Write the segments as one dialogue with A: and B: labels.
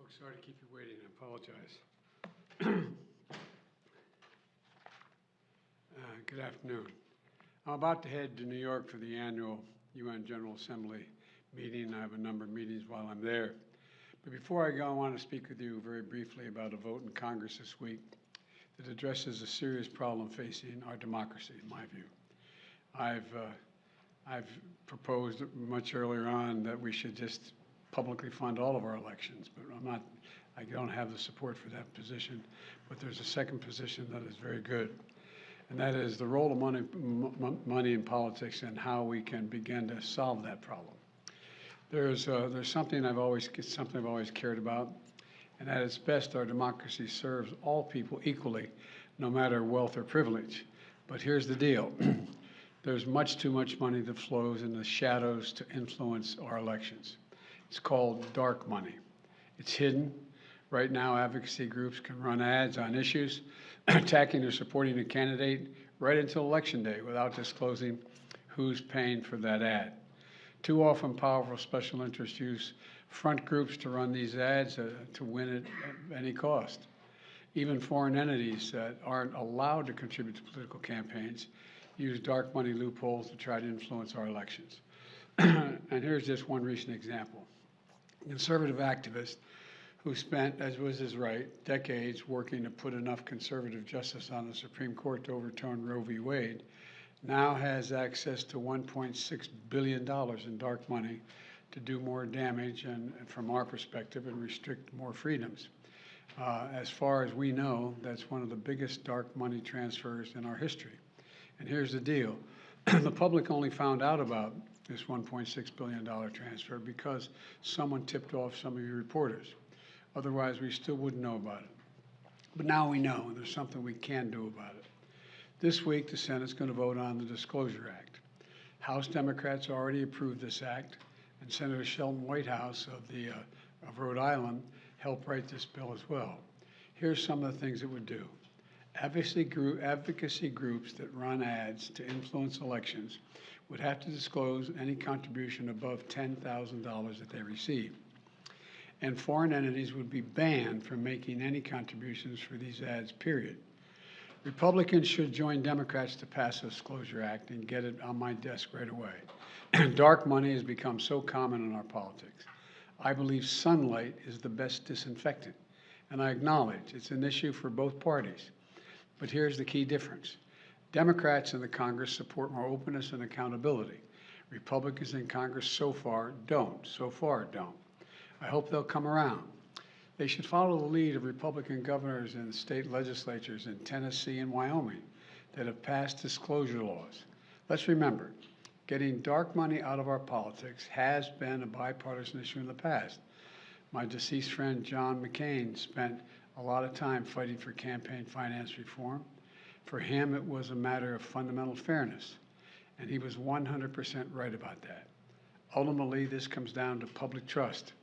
A: folks. Sorry to keep you waiting. I apologize. Good afternoon. I'm about to head to New York for the annual UN General Assembly meeting. I have a number of meetings while I'm there. But before I go, I want to speak with you very briefly about a vote in Congress this week that addresses a serious problem facing our democracy, in my view. I've proposed much earlier on that we should just publicly fund all of our elections, but I don't have the support for that position. But there's a second position that is very good, and that is the role of money in politics and how we can begin to solve that problem. There's something I've always cared about, and at its best, our democracy serves all people equally, no matter wealth or privilege. But here's the deal. There's much too much money that flows in the shadows to influence our elections. It's called dark money. It's hidden. Right now, advocacy groups can run ads on issues, attacking or supporting a candidate right until Election Day without disclosing who's paying for that ad. Too often, powerful special interests use front groups to run these ads to win at any cost. Even foreign entities that aren't allowed to contribute to political campaigns use dark money loopholes to try to influence our elections. And here's just one recent example. A conservative activist who spent, as was his right, decades working to put enough conservative justice on the Supreme Court to overturn Roe v. Wade, now has access to $1.6 billion in dark money to do more damage and from our perspective, and restrict more freedoms. As far as we know, that's one of the biggest dark money transfers in our history. And here's the deal. The public only found out about this $1.6 billion transfer because someone tipped off some of you reporters. Otherwise, we still wouldn't know about it. But now we know, and there's something we can do about it. This week, the Senate's going to vote on the DISCLOSE Act. House Democrats already approved this act, and Senator Shelton Whitehouse of Rhode Island helped write this bill as well. Here's some of the things it would do. Advocacy groups that run ads to influence elections would have to disclose any contribution above $10,000 that they receive. And foreign entities would be banned from making any contributions for these ads, period. Republicans should join Democrats to pass the DISCLOSE Act and get it on my desk right away. Dark money has become so common in our politics. I believe sunlight is the best disinfectant, and I acknowledge it's an issue for both parties. But here's the key difference. Democrats in the Congress support more openness and accountability. Republicans in Congress so far don't. I hope they'll come around. They should follow the lead of Republican governors and state legislatures in Tennessee and Wyoming that have passed disclosure laws. Let's remember, getting dark money out of our politics has been a bipartisan issue in the past. My deceased friend John McCain spent a lot of time fighting for campaign finance reform. For him, it was a matter of fundamental fairness, and he was 100% right about that. Ultimately, this comes down to public trust.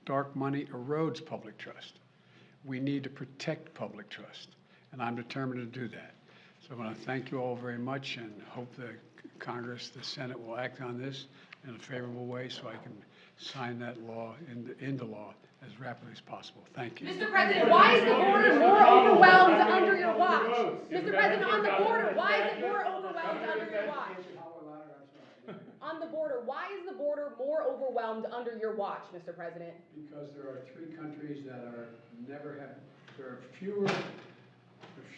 A: Dark money erodes public trust. We need to protect public trust, and I'm determined to do that. So I want to thank you all very much and hope the Congress, the Senate will act on this in a favorable way so I can sign that law into law as rapidly as possible. Thank you.
B: Mr. President, why is the border more overwhelmed under your watch? Mr. President, on the border, why is it more overwhelmed under your watch? On the border, why is the border more overwhelmed under your watch, Mr. President?
A: Because there are three countries that there are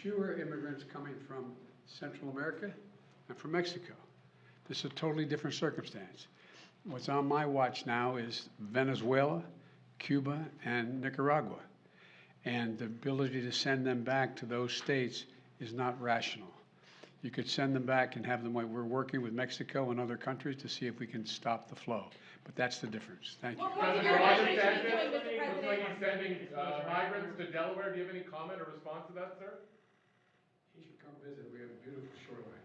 A: fewer immigrants coming from Central America and from Mexico. This is a totally different circumstance. What's on my watch now is Venezuela, Cuba, and Nicaragua. And the ability to send them back to those states is not rational. You could send them back and have them, we're working with Mexico and other countries to see if we can stop the flow. But that's the difference. Thank you.
C: President Roger looks like he's sending migrants to Delaware. Do you have any comment or response to that, sir?
A: He should come visit. We have a beautiful shoreline.